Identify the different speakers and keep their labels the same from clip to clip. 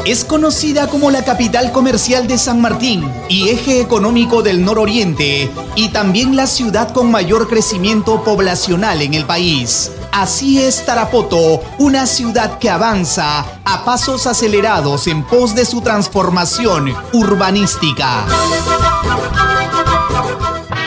Speaker 1: Es conocida como la capital comercial de San Martín y eje económico del nororiente, y también la ciudad con mayor crecimiento poblacional en el país. Así es Tarapoto, una ciudad que avanza a pasos acelerados en pos de su transformación urbanística.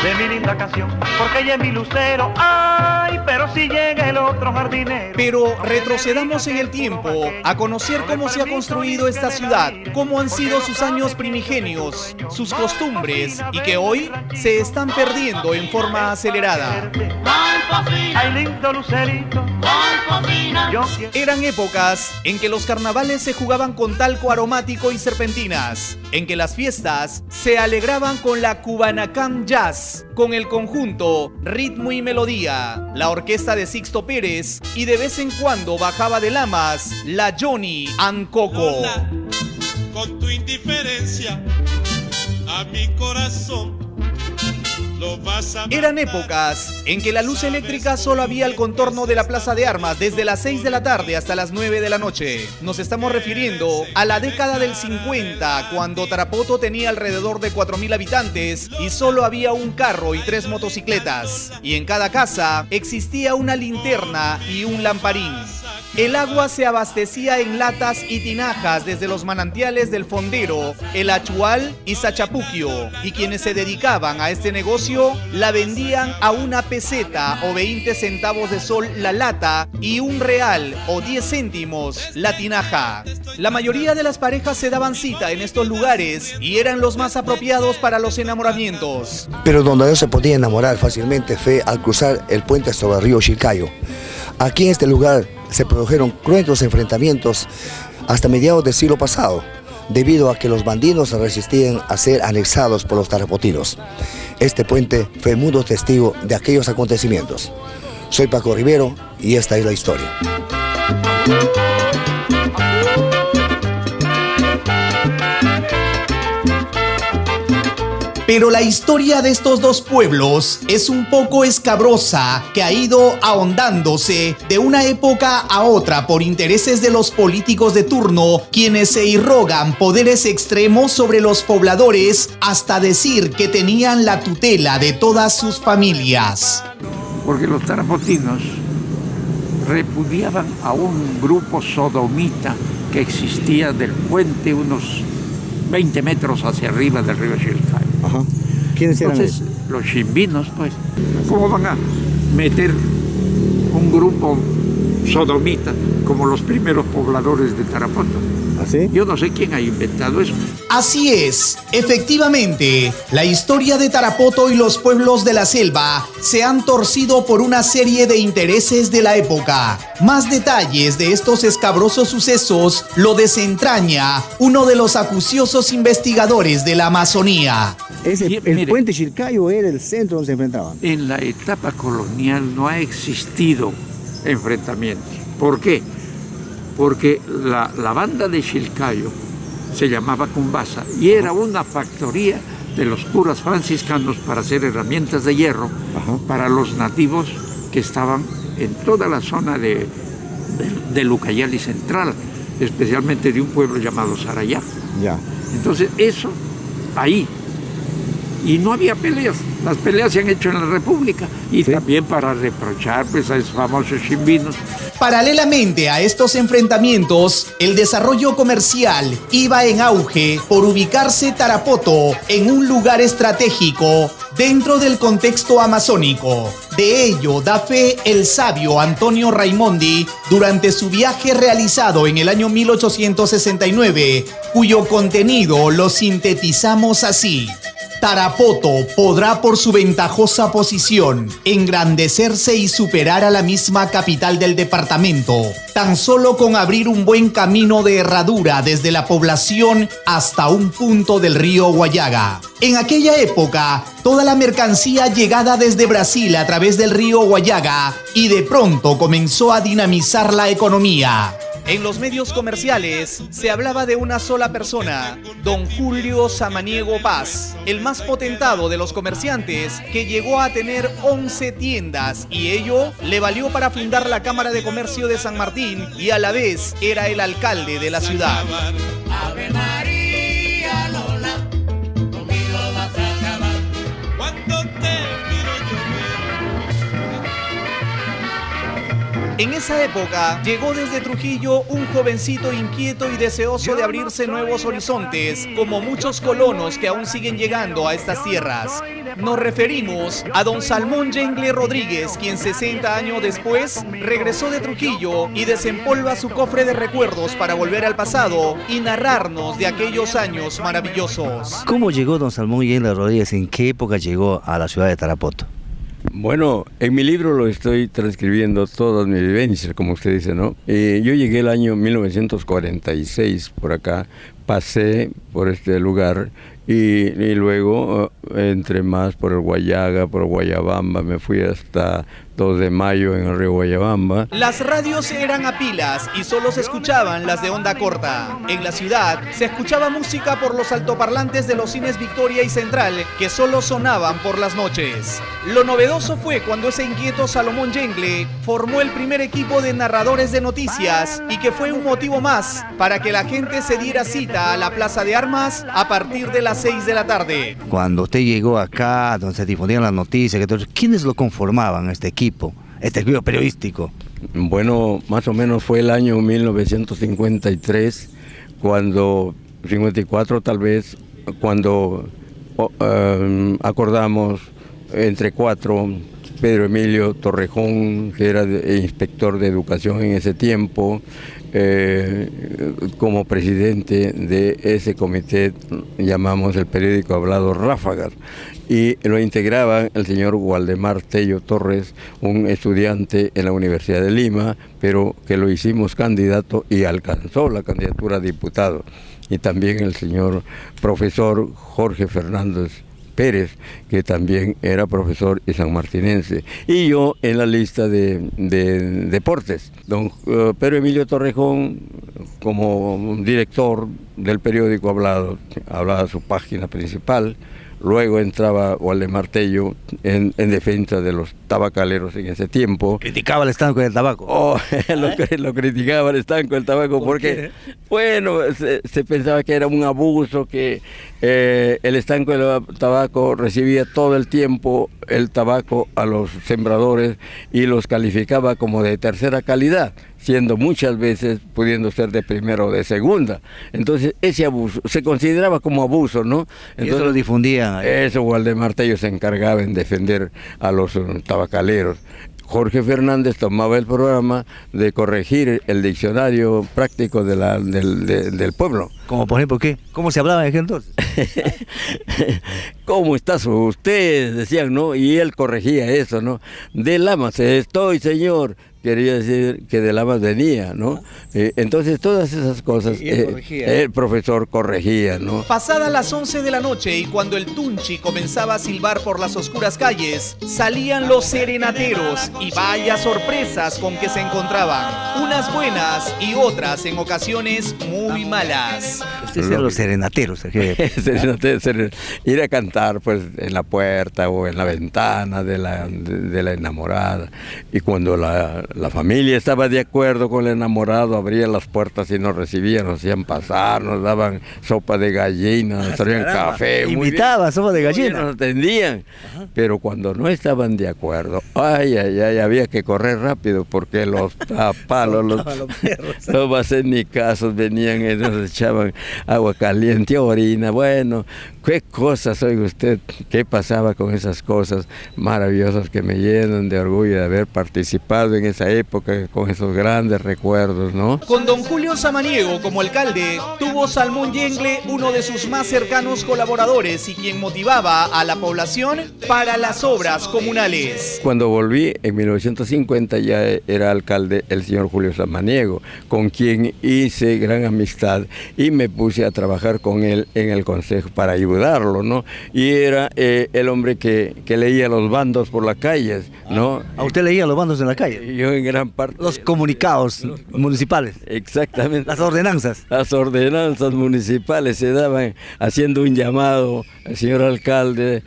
Speaker 2: De mi linda canción, porque ella es mi lucero, ay, pero si llega el otro jardinero.
Speaker 1: Pero retrocedamos en el tiempo a conocer cómo se ha construido esta ciudad, cómo han sido sus años primigenios, sus costumbres, y que hoy se están perdiendo en forma acelerada.
Speaker 2: Ay, lindo lucerito.
Speaker 1: Eran épocas en que los carnavales se jugaban con talco aromático y serpentinas, en que las fiestas se alegraban con la Cubanacán Jazz, con el conjunto Ritmo y Melodía, la orquesta de Sixto Pérez, y de vez en cuando bajaba de Lamas la Johnny and Coco.
Speaker 3: Lola, con tu indiferencia a mi corazón.
Speaker 1: Eran épocas en que la luz eléctrica solo había el contorno de la Plaza de Armas desde las 6 de la tarde hasta las 9 de la noche. Nos estamos refiriendo a la década del 50, cuando Tarapoto tenía alrededor de 4.000 habitantes y solo había un carro y 3 motocicletas. Y en cada casa existía una linterna y un lamparín. El agua se abastecía en latas y tinajas desde los manantiales del Fondero, El Achual y Sachapuquio, y quienes se dedicaban a este negocio la vendían a 1 peseta o 20 centavos de sol la lata y R$1 o 10 céntimos la tinaja. La mayoría de las parejas se daban cita en estos lugares y eran los más apropiados para los enamoramientos.
Speaker 4: Pero donde no se podía enamorar fácilmente fue al cruzar el puente sobre el río Chilcayo. Aquí en este lugar se produjeron cruentos enfrentamientos hasta mediados del siglo pasado, debido a que los bandidos se resistían a ser anexados por los tarapotinos. Este puente fue mudo testigo de aquellos acontecimientos. Soy Paco Rivero y esta es la historia.
Speaker 1: Pero la historia de estos dos pueblos es un poco escabrosa, que ha ido ahondándose de una época a otra por intereses de los políticos de turno, quienes se irrogan poderes extremos sobre los pobladores hasta decir que tenían la tutela de todas sus familias.
Speaker 5: Porque los tarapotinos repudiaban a un grupo sodomita que existía del puente unos 20 metros hacia arriba del río Chilcayo.
Speaker 4: Ajá. ¿Quiénes eran?
Speaker 5: Entonces, los chimbinos, pues, ¿cómo van a meter un grupo sodomita como los primeros pobladores de Tarapoto?
Speaker 4: ¿Así?
Speaker 5: Yo no sé quién ha inventado eso.
Speaker 1: Así es, efectivamente, la historia de Tarapoto y los pueblos de la selva se han torcido por una serie de intereses de la época. Más detalles de estos escabrosos sucesos lo desentraña uno de los acuciosos investigadores de la Amazonía.
Speaker 4: El puente Chilcayo era el centro donde se enfrentaban.
Speaker 5: En la etapa colonial no ha existido enfrentamientos. ¿Por qué? Porque la banda de Chilcayo se llamaba Cumbasa y era una factoría de los curas franciscanos para hacer herramientas de hierro para los nativos que estaban en toda la zona de Ucayali Central, especialmente de un pueblo llamado Sarayá.
Speaker 4: Ya.
Speaker 5: Entonces eso, ahí. Y no había peleas, las peleas se han hecho en la República y ¿sí? También para reprochar pues, a esos famosos chimbinos.
Speaker 1: Paralelamente a estos enfrentamientos, el desarrollo comercial iba en auge por ubicarse Tarapoto en un lugar estratégico dentro del contexto amazónico. De ello da fe el sabio Antonio Raimondi durante su viaje realizado en el año 1869, cuyo contenido lo sintetizamos así. Tarapoto podrá por su ventajosa posición engrandecerse y superar a la misma capital del departamento, tan solo con abrir un buen camino de herradura desde la población hasta un punto del río Guayaga. En aquella época, toda la mercancía llegada desde Brasil a través del río Guayaga y de pronto comenzó a dinamizar la economía. En los medios comerciales se hablaba de una sola persona, don Julio Samaniego Paz, el más potentado de los comerciantes, que llegó a tener 11 tiendas y ello le valió para fundar la Cámara de Comercio de San Martín y a la vez era el alcalde de la ciudad.
Speaker 3: Ave María Lola, conmigo vas a acabar. Cuando te miro llover.
Speaker 1: En esa época llegó desde Trujillo un jovencito inquieto y deseoso de abrirse nuevos horizontes, como muchos colonos que aún siguen llegando a estas tierras. Nos referimos a don Salmón Yengle Rodríguez, quien 60 años después regresó de Trujillo y desempolva su cofre de recuerdos para volver al pasado y narrarnos de aquellos años maravillosos.
Speaker 6: ¿Cómo llegó don Salmón Yengle Rodríguez? ¿En qué época llegó a la ciudad de Tarapoto?
Speaker 7: Bueno, en mi libro lo estoy transcribiendo todas mis vivencias, como usted dice, ¿no? Yo llegué el año 1946 por acá, pasé por este lugar y luego entré más por el Guayaga, por Guayabamba, me fui hasta 2 de Mayo en el río Guayabamba.
Speaker 1: Las radios eran a pilas y solo se escuchaban las de onda corta. En la ciudad se escuchaba música por los altoparlantes de los cines Victoria y Central, que solo sonaban por las noches. Lo novedoso fue cuando ese inquieto Salomón Yengle formó el primer equipo de narradores de noticias y que fue un motivo más para que la gente se diera cita a la Plaza de Armas a partir de las 6 de la tarde.
Speaker 6: Cuando usted llegó acá, donde se difundían las noticias, ¿quiénes lo conformaban este equipo periodístico?
Speaker 7: Bueno, más o menos fue el año 1953, cuando, 54 tal vez, cuando acordamos entre 4, Pedro Emilio Torrejón, que era inspector de educación en ese tiempo, como presidente de ese comité, llamamos el periódico Hablado Ráfagas, y lo integraban el señor Waldemar Tello Torres, un estudiante en la Universidad de Lima, pero que lo hicimos candidato y alcanzó la candidatura a diputado, y también el señor profesor Jorge Fernández Pérez, que también era profesor y sanmartinense, y yo en la lista de deportes. Don Pedro Emilio Torrejón, como director del periódico hablaba su página principal. Luego entraba Waldemar Tello en defensa de los tabacaleros en ese tiempo.
Speaker 6: ¿Criticaba el estanco del tabaco?
Speaker 7: Lo criticaba el estanco del tabaco porque, bueno, se pensaba que era un abuso, que el estanco del tabaco recibía todo el tiempo el tabaco a los sembradores y los calificaba como de tercera calidad, siendo muchas veces pudiendo ser de primera o de segunda. Entonces ese abuso se consideraba como abuso, ¿no? Entonces,
Speaker 6: eso lo difundían.
Speaker 7: Eso Waldemar Tello se encargaba en defender a los tabacaleros. Jorge Fernández tomaba el programa de corregir el diccionario práctico del pueblo.
Speaker 6: Como por ejemplo, ¿qué? ¿Cómo se hablaba en aquel entonces?
Speaker 7: ¿Cómo está usted? Decían, ¿no? Y él corregía eso, ¿no? De Lamas estoy, señor. Quería decir que de Lamas venía, ¿no? Entonces todas esas cosas el profesor corregía, ¿no?
Speaker 1: Pasadas las 11 de la noche y cuando el tunchi comenzaba a silbar por las oscuras calles, salían los serenateros y vaya sorpresas con que se encontraban, unas buenas y otras en ocasiones muy malas.
Speaker 6: Ustedes eran los serenateros.
Speaker 7: Ir a cantar pues en la puerta o en la ventana de la enamorada, y cuando la familia estaba de acuerdo con el enamorado, abría las puertas y nos recibían, nos hacían pasar, nos daban sopa de gallina, nos traían café.
Speaker 6: Invitaban sopa de gallina.
Speaker 7: Nos atendían. Ajá. Pero cuando no estaban de acuerdo, había que correr rápido porque los palos, los basenicazos venían y nos echaban agua caliente, orina. Bueno, qué cosas, oiga usted, qué pasaba con esas cosas maravillosas que me llenan de orgullo de haber participado en esa época, con esos grandes recuerdos, ¿no?
Speaker 1: Con don Julio Samaniego como alcalde, tuvo Salmón Yengle uno de sus más cercanos colaboradores y quien motivaba a la población para las obras comunales.
Speaker 7: Cuando volví en 1950 ya era alcalde el señor Julio Samaniego, con quien hice gran amistad y me puse a trabajar con él en el consejo para ayudarlo, ¿no? y era el hombre que leía los bandos por las calles, ¿no?
Speaker 6: ¿A usted leía los bandos en la calle?
Speaker 7: Yo en gran parte.
Speaker 6: Los comunicados municipales.
Speaker 7: Exactamente.
Speaker 6: Las ordenanzas.
Speaker 7: Las ordenanzas municipales se daban haciendo un llamado, el señor alcalde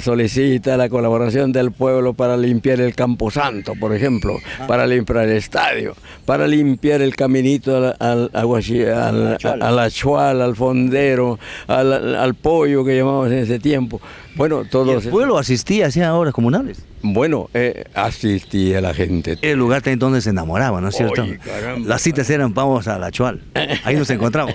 Speaker 7: solicita la colaboración del pueblo para limpiar el Camposanto, por ejemplo, para limpiar el estadio, para limpiar el caminito al Achual, al Fondero, al Pollo que llamamos en ese tiempo. Bueno, todos.
Speaker 6: ¿El pueblo asistía, hacía obras comunales?
Speaker 7: Bueno, asistía la gente.
Speaker 6: El lugar también donde se enamoraba, ¿no es cierto?
Speaker 7: Oye, caramba.
Speaker 6: Las citas eran vamos a la Chual. Ahí nos encontramos.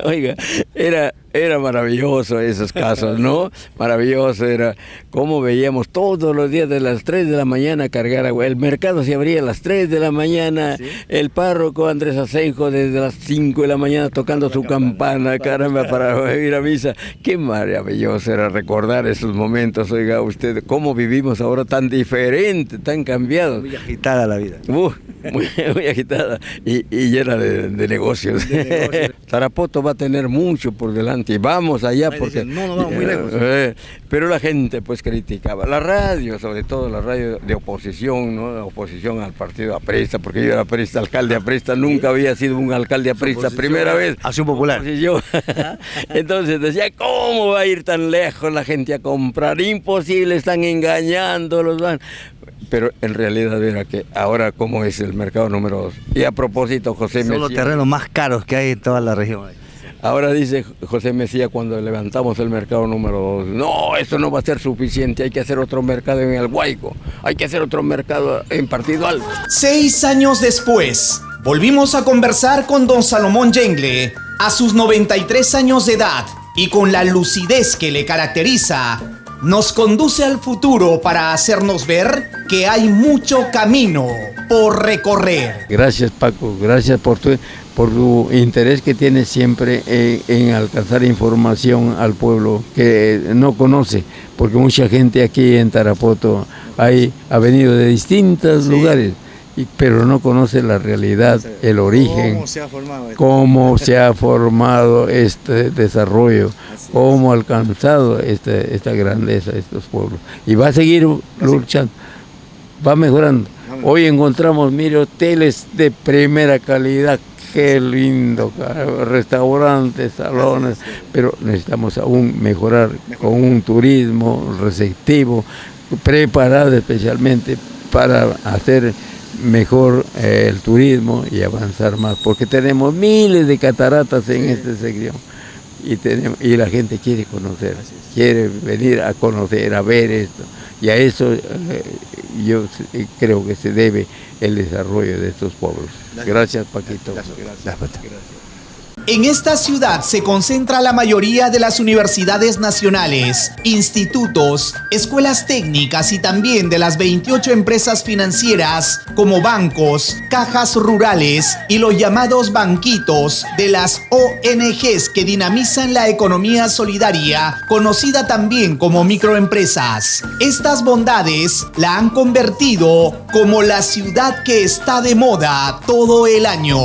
Speaker 7: Oiga, era maravilloso esos casos, ¿no? Maravilloso era cómo veíamos todos los días de las 3 de la mañana cargar agua. El mercado se abría a las 3 de la mañana. ¿Sí? El párroco Andrés Asenjo desde las 5 de la mañana tocando su campana, caramba, para ir a misa. Qué maravilloso era recordar esos momentos, oiga usted, cómo vivimos ahora tan diferente, tan cambiados.
Speaker 6: Muy agitada la vida.
Speaker 7: Muy agitada y llena de negocios. Tarapoto va a tener mucho por delante y vamos allá porque
Speaker 6: no vamos muy lejos.
Speaker 7: Pero la gente pues criticaba la radio, sobre todo la radio de oposición, ¿no? La oposición al partido aprista, porque yo era aprista, alcalde aprista, nunca había sido un alcalde aprista, primera vez.
Speaker 6: Acción Popular.
Speaker 7: Entonces decía, ¿cómo va a ir tan lejos la gente a comprar? Imposible, están engañando los van. Pero en realidad era que ahora cómo es el mercado número 2. Y a propósito, José Mesía.
Speaker 6: Son los terrenos más caros que hay en toda la región.
Speaker 7: Ahora dice José Mesía cuando levantamos el mercado número 2, no, esto no va a ser suficiente, hay que hacer otro mercado en el Guayco, hay que hacer otro mercado en Partido Alto.
Speaker 1: 6 años después, volvimos a conversar con don Salomón Yengle a sus 93 años de edad y con la lucidez que le caracteriza, nos conduce al futuro para hacernos ver que hay mucho camino por recorrer.
Speaker 7: Gracias, Paco, gracias por tu interés que tienes siempre en alcanzar información al pueblo que no conoce, porque mucha gente aquí en Tarapoto ha venido de distintos lugares, pero no conoce la realidad, el origen, cómo se ha formado este desarrollo, cómo ha alcanzado esta grandeza de estos pueblos. Y va a seguir luchando, va mejorando. Hoy encontramos, mire, hoteles de primera calidad, qué lindo, restaurantes, salones, pero necesitamos aún mejorar con un turismo receptivo, preparado especialmente para hacer mejor el turismo y avanzar más, porque tenemos miles de cataratas en esta sección y la gente quiere conocer, quiere venir a conocer, a ver esto, y a eso yo creo que se debe el desarrollo de estos pueblos. Gracias, Paquito. Gracias.
Speaker 1: En esta ciudad se concentra la mayoría de las universidades nacionales, institutos, escuelas técnicas y también de las 28 empresas financieras como bancos, cajas rurales y los llamados banquitos de las ONGs que dinamizan la economía solidaria, conocida también como microempresas. Estas bondades la han convertido como la ciudad que está de moda todo el año.